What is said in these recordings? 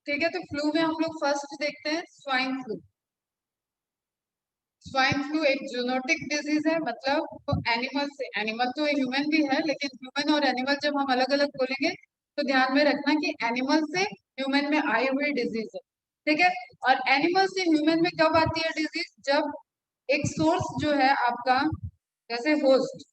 ठीक है, तो फ्लू में हम लोग फर्स्ट देखते हैं स्वाइन फ्लू। स्वाइन फ्लू एक जूनोटिक डिजीज है, मतलब वो एनिमल से, एनिमल तो ह्यूमन भी है लेकिन ह्यूमन और एनिमल जब हम अलग अलग बोलेंगे तो ध्यान में रखना कि एनिमल से ह्यूमन में आई हुई डिजीज है। ठीक है, और एनिमल से ह्यूमन में कब आती है डिजीज? जब एक सोर्स जो है आपका, जैसे होस्ट,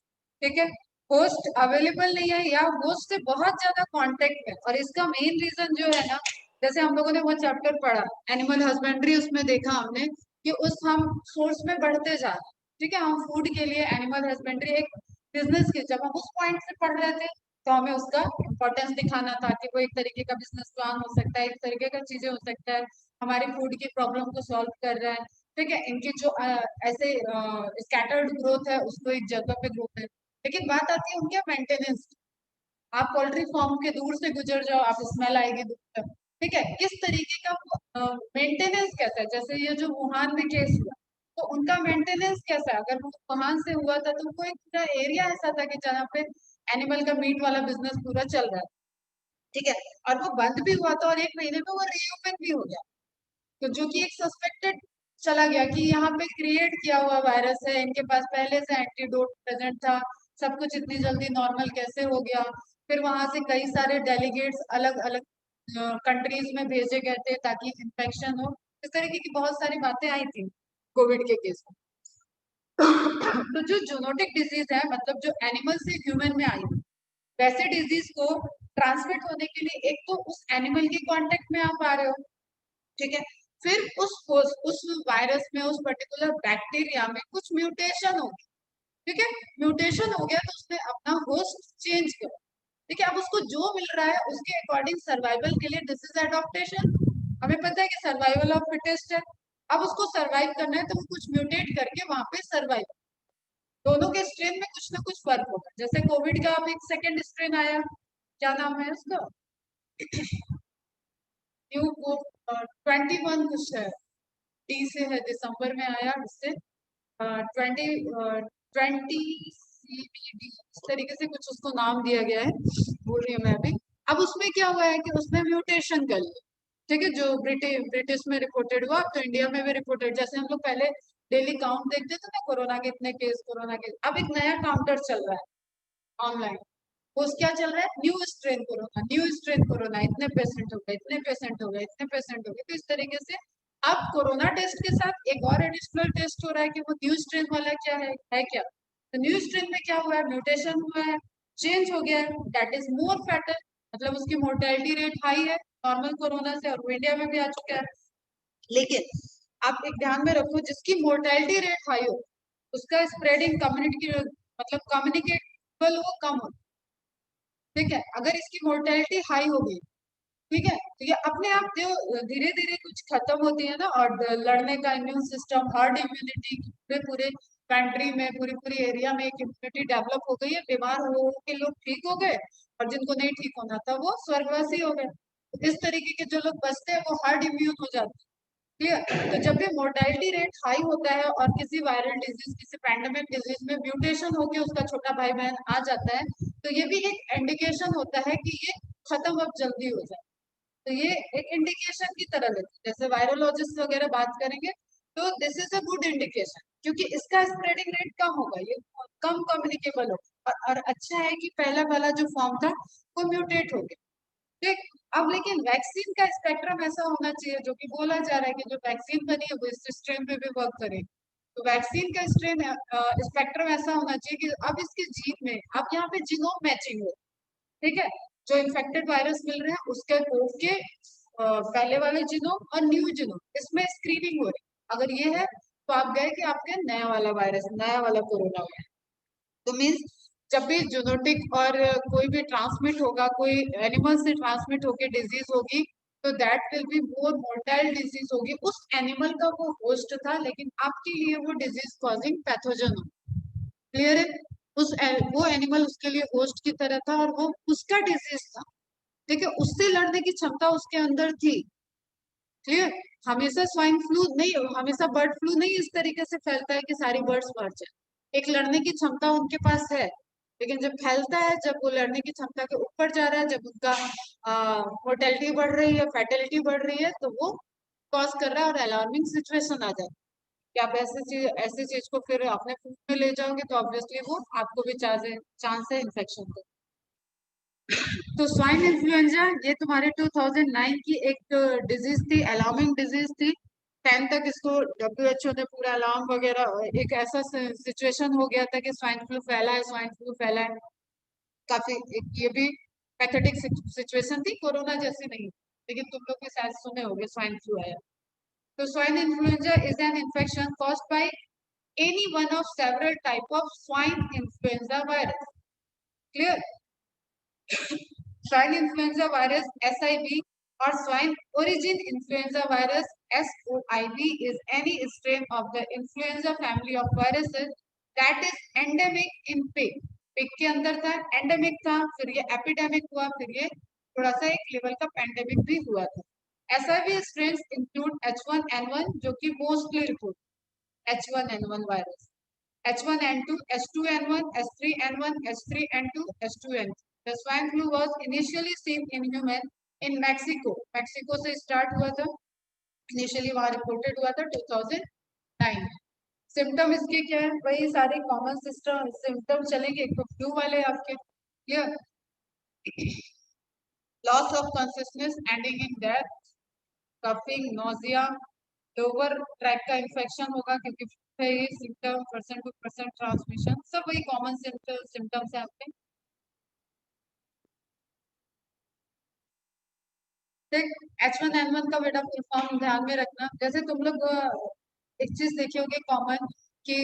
ठीक है, होस्ट अवेलेबल नहीं है या होस्ट से बहुत ज्यादा कांटेक्ट है। और इसका मेन रीजन जो है ना, जैसे हम लोगों ने वो चैप्टर पढ़ा एनिमल हस्बेंड्री, उसमें देखा हमने कि उस हम सोर्स में बढ़ते जा रहे हैं। ठीक है, हम फूड के लिए एनिमल हस्बेंड्री एक बिजनेस के, जब हम उस पॉइंट से पढ़ रहे थे तो हमें उसका इम्पोर्टेंस दिखाना था कि वो एक तरीके का बिजनेस प्लान हो सकता है, एक तरीके का चीजें हो सकता है, हमारी फूड की प्रॉब्लम को सॉल्व कर रहा है। ठीक है, इनकी जो ऐसे स्कैटर्ड ग्रोथ है उसको एक जगह पे ग्रोथ है। लेकिन बात आती है उनके मेंटेनेंस। आप पोल्ट्री फार्म के दूर से गुजर जाओ, आप स्मेल आएगी दूर तक। ठीक है, किस तरीके का मेंटेनेंस कैसा है? जैसे ये जो वुहान में केस हुआ, तो उनका मेंटेनेंस कैसा है? अगर वो वुहान से हुआ था तो वो एक पूरा एरिया ऐसा था कि जहाँ पे एनिमल का मीट वाला बिजनेस पूरा चल रहा है। ठीक है, और वो बंद भी हुआ था और 1 महीने में वो रीओपन भी हो गया। तो जो कि एक सस्पेक्टेड चला गया कि यहाँ पे क्रिएट किया हुआ वायरस है, इनके पास पहले से एंटीडोट प्रेजेंट था, सब कुछ इतनी जल्दी नॉर्मल कैसे हो गया? फिर वहां से कई सारे डेलीगेट्स अलग अलग कंट्रीज में भेजे गए थे ताकि इन्फेक्शन हो। इस तरीके की बहुत सारी बातें आई थी कोविड के केस में। तो जो जूनोटिक डिजीज है, मतलब जो एनिमल से ह्यूमन में आई, वैसे डिजीज को ट्रांसमिट होने के लिए एक तो उस एनिमल के कांटेक्ट में आप आ रहे हो, ठीक है, फिर उस वायरस में, उस पर्टिकुलर बैक्टीरिया में कुछ म्यूटेशन हो गया। ठीक है, म्यूटेशन हो गया तो उसने अपना होस्ट चेंज किया। ठीक है, अब उसको जो मिल रहा है उसके अकॉर्डिंग सर्वाइवल के लिए, दिस इज एडॉप्टेशन। हमें पता है कि सर्वाइवल ऑफ फिटेस्ट है। अब उसको सर्वाइव करना है तो वो कुछ म्यूटेट करके वहां पे सर्वाइव। दोनों के स्ट्रेन में कुछ ना कुछ फर्क होगा। जैसे कोविड का अब एक सेकेंड स्ट्रेन आया, क्या नाम है उसका, न्यू 21 कुछ है, टी से है, दिसंबर में आया, इससे 20 CBD इस तरीके से कुछ उसको नाम दिया गया है, बोल रही हूँ मैं अभी। अब उसमें क्या हुआ है कि उसने म्यूटेशन कर लिया। ठीक है, जो ब्रिटिश में रिपोर्टेड हुआ, तो इंडिया में भी रिपोर्टेड। जैसे हम लोग पहले डेली काउंट देखते थे ना, कोरोना के इतने केस, कोरोना के, अब एक नया काउंटर चल रहा है ऑनलाइन। उस क्या चल रहा है, new strain corona, new strain corona, इतने पेशेंट हो गए, इतने पेशेंट हो गए, इतने पेशेंट हो गए। तो इस तरीके से अब कोरोना टेस्ट के साथ एक और एडिशनल टेस्ट हो रहा है कि वो न्यू स्ट्रेन वाला क्या है क्या। तो न्यू स्ट्रेन में क्या हुआ है, म्यूटेशन हुआ है, चेंज हो गया है, दैट इज मोर फैटल, मतलब उसकी मोर्टेलिटी रेट हाई है नॉर्मल कोरोना से, और वो इंडिया में भी आ चुका है। लेकिन आप एक ध्यान में रखो, जिसकी मोर्टेलिटी रेट हाई हो उसका स्प्रेडिंग कम्युनिटी, मतलब कम्युनिकेबल वो कम हो। ठीक है, अगर इसकी मोर्टेलिटी हाई होगी, ठीक है, तो ये अपने आप जो धीरे धीरे कुछ खत्म होती है ना, और लड़ने का इम्यून सिस्टम, हर्ड इम्यूनिटी, पूरे पूरे कंट्री में, पूरी पूरी एरिया में एक इम्यूनिटी डेवलप हो गई है, बीमार हो के लोग ठीक हो गए, और जिनको नहीं ठीक होना था वो स्वर्गवासी हो गए। तो इस तरीके के जो लोग बचते हैं वो हर्ड इम्यून हो जाते हैं। क्लियर? तो जब भी मोर्टेलिटी रेट हाई होता है और किसी वायरल डिजीज, किसी पैंडेमिक डिजीज में म्यूटेशन होकर उसका छोटा भाई बहन आ जाता है, तो ये भी एक इंडिकेशन होता है कि ये खत्म अब जल्दी हो जाए। तो ये एक इंडिकेशन की तरह लेते हैं, जैसे वायरोलॉजिस्ट वगैरह बात करेंगे तो this is a good indication, क्योंकि इसका स्प्रेडिंग रेट कम होगा, ये कम कम्युनिकेबल होगा, और अच्छा है कि पहला वाला जो फॉर्म था वो म्यूटेट हो गया। ठीक, अब लेकिन वैक्सीन का स्पेक्ट्रम ऐसा होना चाहिए, जो कि बोला जा रहा है कि जो वैक्सीन बनी है वो इस स्ट्रेन पे भी वर्क करे। तो वैक्सीन का स्ट्रेन स्पेक्ट्रम ऐसा होना चाहिए कि अब इसके जीन में, अब यहाँ पे जीनोम मैचिंग हो। ठीक है, जो इन्फेक्टेड वायरस मिल रहे हैं उसके कोड के पहले वाले जीनोम और न्यू जीनोम, इसमें स्क्रीनिंग हो रही है। अगर ये है तो आप गए कि आपके नया वाला वायरस, नया वाला कोरोना हो। तो मीन्स जब भी जूनोटिक और कोई भी ट्रांसमिट होगा, कोई एनिमल से ट्रांसमिट होके डिजीज होगी, तो that will be more mortal disease होगी। उस एनिमल का वो होस्ट था लेकिन आपके लिए वो डिजीज कॉजिंग पैथोजन हो। क्लियर है? वो एनिमल उसके लिए होस्ट की तरह था और वो उसका डिजीज था। ठीक है, उससे लड़ने की क्षमता उसके अंदर थी। क्लियर? हमेशा स्वाइन फ्लू नहीं, हमेशा बर्ड फ्लू नहीं इस तरीके से फैलता है कि सारी बर्ड्स मर जाए। एक लड़ने की क्षमता उनके पास है। लेकिन जब फैलता है, जब वो लड़ने की क्षमता के ऊपर जा रहा है, जब उनका मोर्टेलिटी बढ़ रही है, फैटेलिटी बढ़ रही है, तो वो कॉज कर रहा है और अलार्मिंग सिचुएशन आ जाती है कि आप ऐसी चीज को फिर अपने फूड में ले जाओगे तो ऑब्वियसली वो आपको भी चांस है इन्फेक्शन का। तो स्वाइन इन्फ्लुएंजा ये तुम्हारे 2009 की एक डिजीज थी, अलार्मिंग डिजीज थी। 10 तक इसको WHO ने पूरा अलार्म वगैरह, एक ऐसा सिचुएशन हो गया था कि स्वाइन फ्लू फैला है, स्वाइन फ्लू फैला है। काफी ये भी पैथेटिक सिचुएशन थी, कोरोना जैसी नहीं, लेकिन तुम लोग भी शायद सुने होंगे स्वाइन फ्लू आया। तो swine influenza is an infection caused by any one of several type of swine influenza virus. Clear? Swine influenza virus SIV or swine origin influenza virus SOIV is any strain of the influenza family of viruses that is endemic in pig. Pig के अंदर था, endemic था, फिर ये epidemic हुआ, फिर ये थोड़ा सा एक लेवल का पेंडेमिक भी हुआ था। SIV strains include H1N1 जो कि mostly report H1N1 virus, H1N2, H2N1, H3N1, H3N2, H2N3. The swine flu was initially seen in human in Mexico. Mexico से स्टार्ट हुआ था, इनिशियली वहां रिपोर्टेड हुआ था 2009। सिम्टम इसके क्या है? वही सारे कॉमन सिम्टम चलेंगे। एक तो फ्लू वाले आपके, clear, loss of consciousness ending in death, coughing, nausea, lower track का इन्फेक्शन होगा क्योंकि symptom, percent two percent transmission, सब वही कॉमन सिम्टम्स है आपके। देख, H1N1 का बेटा फुल फॉर्म ध्यान में रखना। जैसे तुम लोग एक चीज देखी होगी कॉमन कि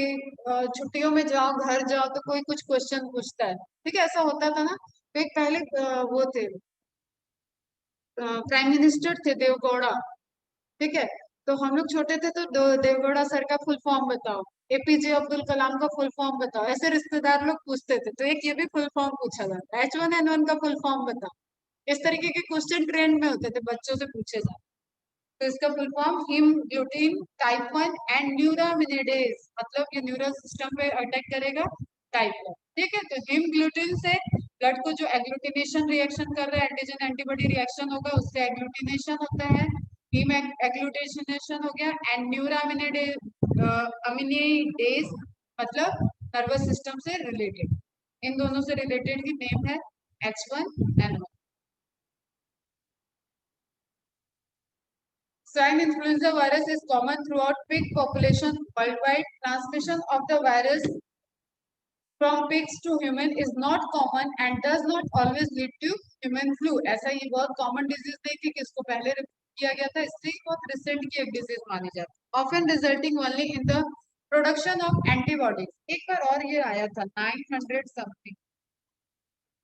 छुट्टियों में जाओ, घर जाओ तो कोई कुछ क्वेश्चन पूछता है, ठीक है, ऐसा होता था ना। तो एक पहले वो थे, प्राइम मिनिस्टर थे देवगौड़ा, ठीक है। तो हम लोग छोटे थे तो देवगौड़ा सर का फुल फॉर्म बताओ, APJ अब्दुल कलाम का फुल फॉर्म बताओ, ऐसे रिश्तेदार लोग पूछते थे। तो एक ये भी फुल फॉर्म पूछा जाता है, H1N1 का फुल फॉर्म बताओ। इस तरीके के क्वेश्चन ट्रेंड में होते थे, बच्चों से पूछे जाते। तो इसका full form haemagglutinin type 1 and neuraminidase, मतलब ये न्यूरल सिस्टम पे अटैक करेगा, टाइप 1, ठीक है। तो हिम ग्लूटीन से ब्लड को जो एग्लूटिनेशन रिएक्शन कर रहा है, एंटीजन एंटीबॉडी रिएक्शन होगा, उससे एग्लूटिनेशन होता है, हीम एग्लूटिनेशन हो गया। एंड न्यूरामिनिडेज, अमिनिडेज मतलब नर्वस सिस्टम से रिलेटेड, इन दोनों से रिलेटेड ही नेम है H1N1। Swine influenza virus is common throughout pig population worldwide. Transmission of the virus from pigs to human is not common and does not always lead to human flu. ऐसा ये बहुत common disease नहीं थी कि इसको पहले report किया गया था, इसलिए बहुत recent की एक disease मानी जाती है। Often resulting only in the production of antibodies. एक बार और ये आया था 900 something,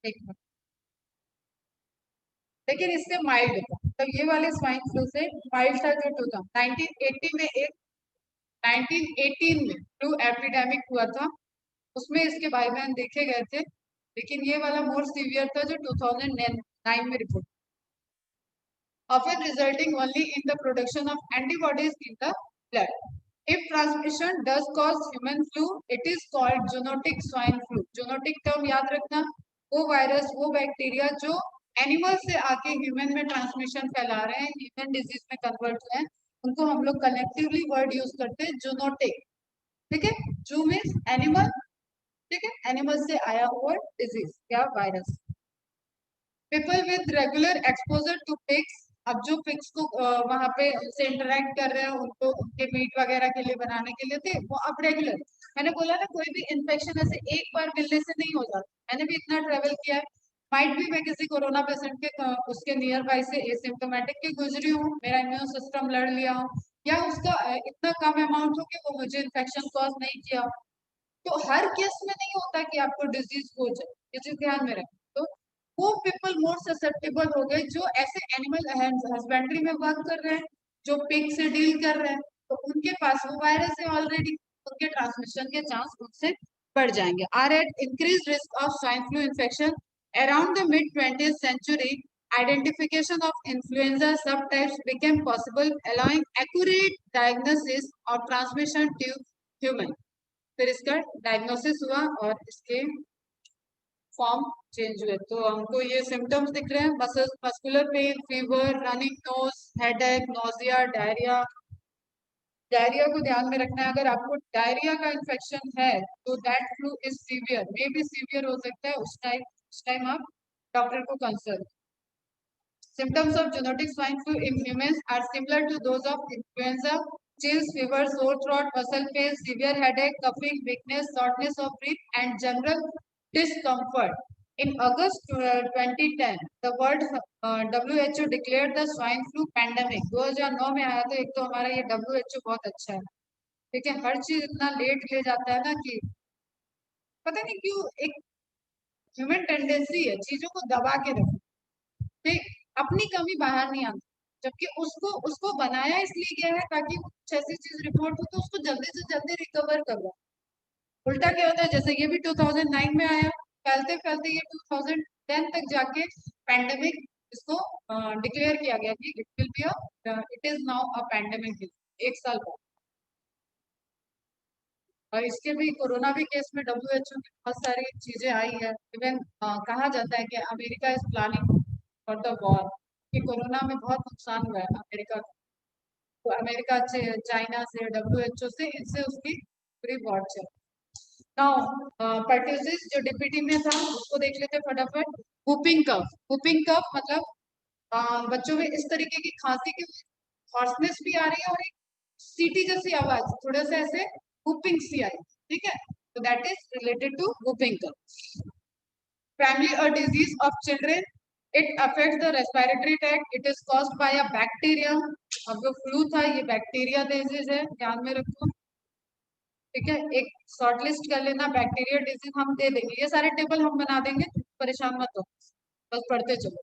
एक बार, लेकिन इससे माइल्ड था। तो ये वाले स्वाइन फ्लू से माइल्ड था जो 1980 में एक 1918 में फ्लू एपिडेमिक हुआ था, उसमें इसके भाई बहन देखे गए थे, लेकिन ये वाला मोर सीवियर था जो 2009 में report, often resulting only in the production of antibodies in the blood. If transmission does cause human flu, it is called zoonotic swine flu. Zoonotic term याद रखना, वो वायरस, वो बैक्टीरिया जो एनिमल से आके ह्यूमन में ट्रांसमिशन फैला रहे हैं, ह्यूमन डिजीज में कन्वर्ट हुए हैं, उनको हम लोग कलेक्टिवली वर्ड यूज करते हैं जूनोटिक, ठीक है। जू मीन्स एनिमल, ठीक है, एनिमल से आया हुआ डिजीज या virus. People with regular exposure to pigs, अब जो पिग्स को वहां पे उनसे इंटरेक्ट कर रहे हैं, उनको उनके मीट वगैरह के लिए बनाने के लिए थे, वो अब रेगुलर, मैंने बोला ना कोई भी इन्फेक्शन ऐसे एक बार मिलने से नहीं हो जाता, मैंने भी इतना ट्रेवल किया है। माइट भी मैं किसी कोरोना पेशेंट के उसके नियर बाय से एसिम्टोमेटिक के गुजरी हूँ, मेरा इम्यून सिस्टम लड़ लिया हूँ, या उसका इतना कम अमाउंट हो कि वो मुझे इन्फेक्शन कॉज नहीं किया। तो हर केस में नहीं होता कि आपको डिजीज हो जाए, ये चीज ध्यान में रखें। तो वो पीपल मोर ससेप्टेबल हो गए जो ऐसे एनिमल हस्बेंड्री में वर्क कर रहे हैं, जो पिग से डील कर रहे हैं, तो उनके पास वो वायरस है ऑलरेडी, उनके ट्रांसमिशन के चांस उनसे बढ़ जाएंगे। Are at increase risk of swine flu infection around the mid 20th century. Identification of influenza subtypes became possible, allowing accurate diagnosis of transmission to human. फिर इसका डायग्नोसिस हुआ और इसके फॉर्म चेंज हुए। तो हमको ये सिम्टम्स दिख रहे हैं, muscular pain, fever, running nose, headache, nausea, diarrhoea. Diarrhoea को ध्यान में रखना है, अगर आपको डायरिया का इन्फेक्शन है तो that flu is severe, may be severe हो सकता है, उस टाइम आप डॉक्टर को consult. Symptoms of zoonotic swine flu in humans are similar to those of influenza: chills, fever, sore throat, muscle pain, severe headache, coughing, weakness, shortness of breath, and general discomfort. In August 2010, the World WHO declared the swine flu pandemic. 2009 में आया था। एक तो हमारा ये WHO बहुत अच्छा है, ठीक है, हर चीज इतना लेट ले जाता है ना कि पता नहीं क्यों एक ह्यूमन टेंडेंसी है चीजों को दबा के रखना, ठीक, अपनी कमी बाहर नहीं आती, जबकि उसको उसको बनाया इसलिए गया है ताकि कुछ ऐसी चीज रिपोर्ट हो तो उसको जल्दी से जल्दी रिकवर कर लो। उल्टा क्या होता है, जैसे ये भी 2009 में आया, फैलते फैलते ये 2010 तक जाके पैंडेमिक इसको डिक्लेयर किया गया कि it will be it is now a pandemic. एक साल बाद। और इसके भी कोरोना भी केस में WHO की बहुत सारी चीजें आई है। इवन कहा जाता है कि America is planning for the war, कि कोरोना में बहुत नुकसान हुआ है अमेरिका को। तो अमेरिका से, चाइना से, WHO से, इनसे उसकी पूरी वॉर चल। नाउ पर्ट्यूसिस जो डीपीटी में था उसको देख लेते फटाफट। whooping कफ, whooping कफ मतलब बच्चों में इस तरीके की खांसी की हॉर्सनेस भी आ रही है और एक सीटी जैसी आवाज, थोड़ा सा ऐसे whooping सी आई, ठीक है, तो that is related to whooping cough। Primarily a disease of children, it affects the respiratory tract, it is caused by a bacterium। अब जो फ्लू था ये बैक्टीरिया डिजीज है, ध्यान में रखो, ठीक है, एक शॉर्ट लिस्ट कर लेना, बैक्टीरिया डिजीज हम दे देंगे, ये सारे टेबल हम बना देंगे, परेशान मत हो, बस पढ़ते चलो,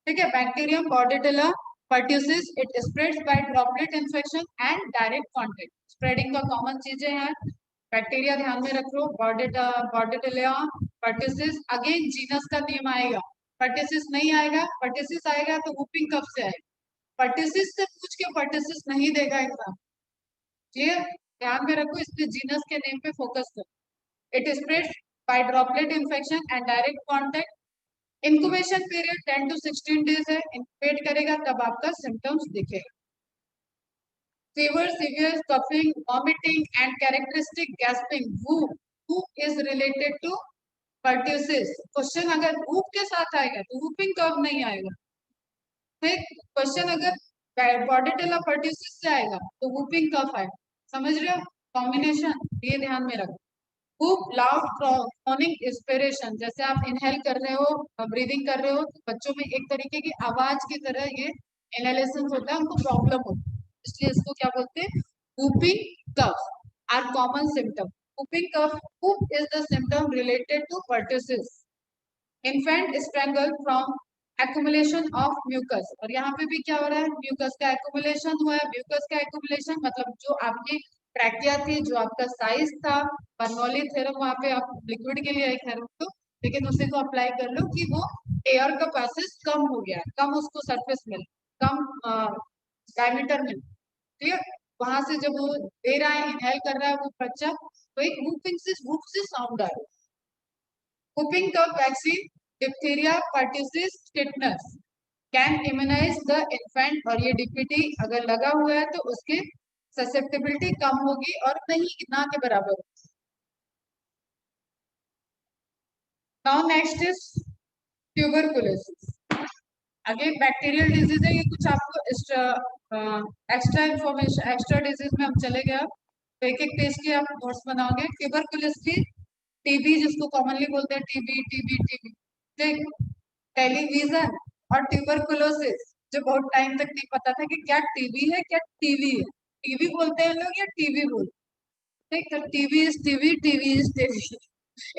ठीक है। Bacterium Bordetella pertussis, it spreads by droplet infection and direct contact। Spreading का कॉमन चीजें हैं, बैक्टीरिया ध्यान में रखो, बॉर्डेटेला, pertussis, अगेन जीनस का नेम आएगा, pertussis नहीं आएगा, pertussis आएगा तो whooping कफ से आएगा, pertussis से पूछ के pertussis नहीं देगा एग्जाम, ये ध्यान में रखो, इसलिए जीनस के नेम पे फोकस करो। It spreads by droplet infection and direct contact. Incubation period 10 to 16 days है, इंक्यूबेट करेगा तब आपका सिम्टम्स दिखेगा। Fever, severe coughing, vomiting and characteristic gasping, whoop is related to pertussis। Question अगर whoop के साथ आएगा तो whooping कफ नहीं आएगा, ठीक, क्वेश्चन अगर बॉर्डेटेला pertussis से आएगा तो whooping कफ आएगा, समझ रहे हो कॉम्बिनेशन, ये ध्यान में रखो। खूब लाउड क्रॉनिक इंस्पिरेशन, जैसे आप इनहेल कर रहे हो, ब्रीदिंग कर रहे हो, तो बच्चों में एक तरीके की आवाज की तरह ये इनहेलेशन होता है, उनको प्रॉब्लम होती है, इसलिए इसको क्या बोलते हैं, whooping cough are common symptom. whooping cough, whoop is the symptom related to pertussis। Infant strangle from accumulation of mucus, और यहाँ पे भी क्या हो रहा है, म्यूकस का एक्यूमुलेशन हुआ है। म्यूकस का एक्यूमुलेशन मतलब जो आपकी ट्रैकिया थी, जो आपका साइज था, बर्नौली थ्योरम वहां पे आप लिक्विड के लिए एक तो, लेकिन उसी को अप्लाई कर लो कि वो एयर का पैसेज कम हो गया, कम उसको सरफेस मिल, कम डायमीटर मिल, क्लियर, वहां से जब वो दे रहा है, इनहेल कर रहा है वो बच्चा, तो एक वूप से साउंड आ रहा है। whooping cough vaccine, diphtheria, pertussis, tetanus can immunize the infant। और ये डीपीटी अगर लगा हुआ है तो उसकी ससेप्टेबिलिटी कम होगी और नहीं ना के बराबर होगी। Now next is tuberculosis. Again bacterial disease है, ये कुछ आपको एक्स्ट्रा इंफॉर्मेशन, एक्स्ट्रा डिजीज में हम चले गए, तो एक एक पेज के आप नोट्स बनाओगे। ट्यूबरकुलोसिस की टीबी जिसको कॉमनली बोलते हैं टीबी, टीबी, ठीक, टेलीविजन और ट्यूबरकुलोसिस, जो बहुत टाइम तक नहीं पता था कि क्या टीबी है क्या टीवी है, टीबी बोलते हैं लोग या टीबी बोलते हैं, ठीक, तो TB is TB, TB is TB,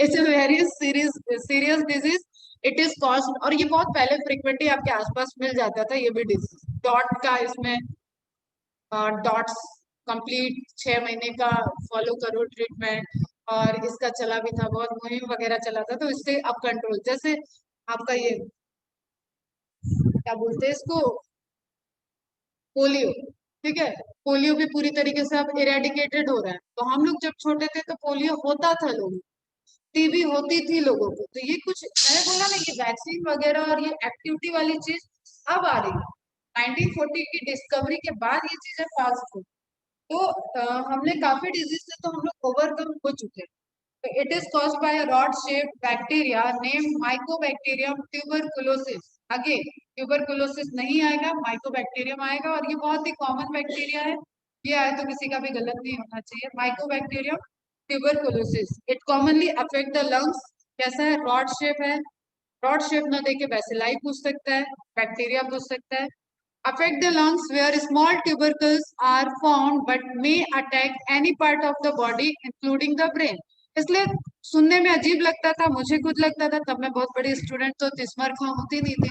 it's a very serious disease. It is caused, और ये बहुत पहले फ्रिक्वेंटली आपके आसपास मिल जाता था ये भी डिजीज, डॉट का इसमें डॉट्स कंप्लीट 6 महीने का फॉलो करो ट्रीटमेंट, और इसका चला भी था, बहुत मुहिम वगैरह चला था, तो इससे अब कंट्रोल, जैसे आपका ये क्या बोलते हैं इसको, पोलियो, ठीक है, पोलियो भी पूरी तरीके से अब इरेडिकेटेड हो रहा है। तो हम लोग जब छोटे थे तो पोलियो होता था लोग, टीबी होती थी लोगों को। तो ये कुछ मैंने बोला ना, ये वैक्सीन वगैरह और ये एक्टिविटी वाली चीज अब आ रही है। 1940 की डिस्कवरी के बाद ये चीजें फास्ट हुई। तो हमने काफी डिजीज से तो हम लोग ओवरकम हो चुके हैं। तो it is caused by a rod shaped bacteria named Mycobacterium tuberculosis. आगे ट्यूबरकुलोसिस नहीं आएगा, माइकोबैक्टीरियम आएगा, और ये बहुत ही कॉमन बैक्टीरिया है। ये आए तो किसी का भी गलत नहीं होना चाहिए। Mycobacterium tuberculosis, it commonly affect the lungs. कैसा है? रॉड शेप है। रॉड शेप ना देके बैसिलाई पूछ सकता है, बैक्टीरिया पूछ सकता है। affect the lungs where small tubercles are found but may attack any part of the body including the brain। इसलिए सुनने में अजीब लगता था, मुझे खुद लगता था, तब मैं बहुत बड़ी स्टूडेंट तो तिस्मर खां होती नहीं थी।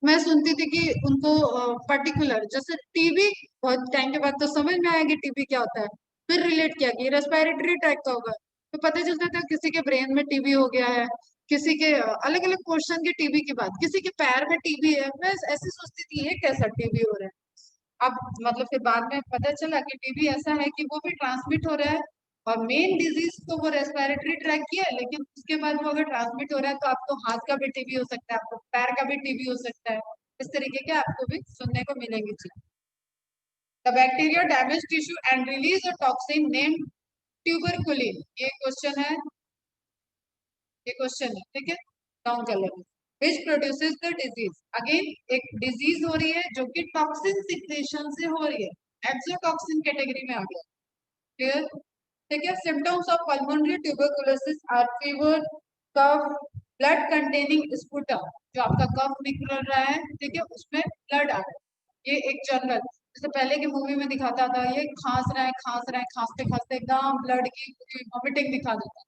मैं सुनती थी कि उनको पर्टिकुलर जैसे टीबी, बहुत टाइम के बाद तो समझ में आया कि टीबी क्या होता है। फिर रिलेट किया कि रेस्पिरेटरी ट्रैक का होगा, तो पता चलता था किसी के ब्रेन में टीबी हो गया है, किसी के अलग अलग पोर्शन के टीबी की बात, किसी के पैर में टीबी है। मैं ऐसी सोचती थी ये कैसा टीबी हो रहा है। अब मतलब फिर बाद में पता चला कि टीबी ऐसा है कि वो भी ट्रांसमिट हो रहा है। और मेन डिजीज तो वो रेस्पिरेटरी ट्रैक की है, लेकिन उसके बाद वो अगर ट्रांसमिट हो रहा है तो आपको हाथ का भी टीबी हो सकता है, आपको पैर का भी टीबी हो सकता है। इस तरीके के आपको भी सुनने को मिलेंगे चीज। The bacteria damage tissue and release a toxin named tuberculin. ये क्वेश्चन है, ठीक है। डाउन कर लेंगे। Which produces the disease. Again एक डिजीज हो रही है जो कि टॉक्सिन सिक्रेशन से हो रही है, एक्सोटॉक्सिन कैटेगरी में आ गया। क्लियर? ठीक है। Symptoms of pulmonary tuberculosis are fever, cough, blood containing sputum. जो आपका कफ निकल रहा है, ठीक है, उसमें ब्लड आ रहा है। ये एक जनरल, जैसे पहले की मूवी में दिखाता था, ये खांस रहा है, खांस रहा है, खांसते खांसते एकदम ब्लड की वॉमिटिंग दिखा देता है,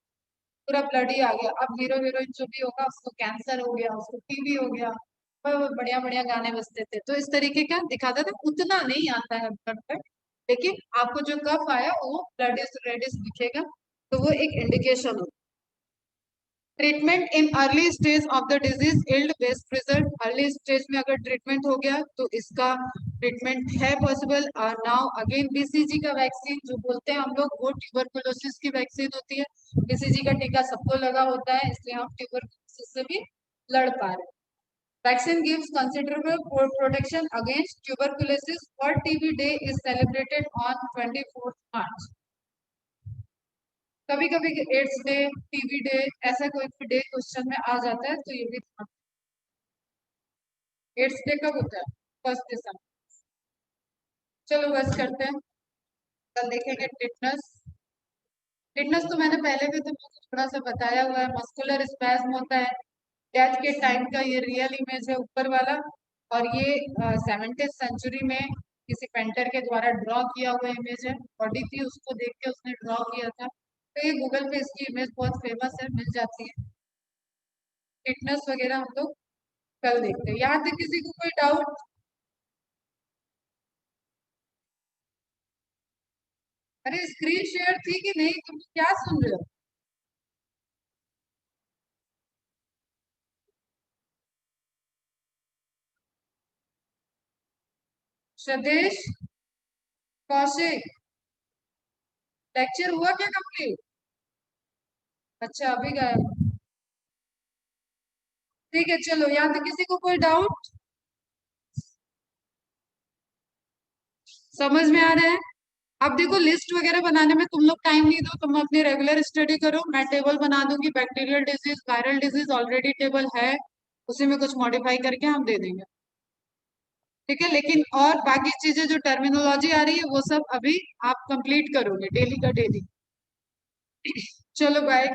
पूरा ब्लड ही आ गया। अब हीरो हीरोइन जो भी होगा, उसको कैंसर हो गया, उसको टीबी हो गया, बढ़िया बढ़िया गाने बजते थे। तो इस तरीके का दिखाता था। उतना नहीं आता है ब्लड पर, लेकिन आपको जो कफ आया वो ब्लडिश रेडिश दिखेगा, तो वो एक इंडिकेशन हो। Treatment in early stage of the disease yield best result. Early stage में अगर ट्रीटमेंट हो गया तो इसका ट्रीटमेंट है पॉसिबल। नाउ अगेन बीसीजी का वैक्सीन जो बोलते हैं हम लोग, वो ट्यूबरकुलोसिस की वैक्सीन होती है। बीसीजी का टीका सबको लगा होता है, इसलिए हम ट्यूबरकुलोसिस से भी लड़ पा रहे हैं। Vaccine gives considerable protection against tuberculosis. World TB Day is celebrated on 24th March। कभी कभी एड्स डे, टीबी डे, ऐसा कोई भी डे क्वेश्चन में आ जाता है, तो ये भी एड्स डे कब होता है? 1 दिसंबर। चलो बस करते हैं, कल देखेंगे टिटनस। टिटनस तो मैंने पहले भी तुमको थोड़ा सा बताया हुआ है। मस्कुलर स्पैज्म होता है, डेथ के टाइम का ये रियल इमेज है ऊपर वाला। और ये 17th सेंचुरी में किसी पेंटर के द्वारा ड्रॉ किया हुआ इमेज है। बॉडी थी, उसको देख के उसने ड्रॉ किया था। तो ये गूगल पे इसकी इमेज बहुत फेमस है, मिल जाती है। फिटनेस वगैरह हम लोग कल देखते हैं। यहाँ तक किसी को कोई डाउट? अरे स्क्रीन शेयर थी कि नहीं, तुम क्या सुन रहे हो? स्वदेश, कौशिक, लेक्चर हुआ क्या कंप्लीट? अच्छा अभी गया। ठीक है चलो, यहाँ तक किसी को कोई डाउट? समझ में आ रहा है? अब देखो लिस्ट वगैरह बनाने में तुम लोग टाइम नहीं दो, तुम अपनी रेगुलर स्टडी करो। मैं टेबल बना दूंगी, bacterial disease, viral disease already table है, उसी में कुछ मॉडिफाई करके हम दे देंगे। ठीक है, लेकिन और बाकी चीजें जो टर्मिनोलॉजी आ रही है वो सब अभी आप कंप्लीट करोगे डेली का डेली। चलो बाय।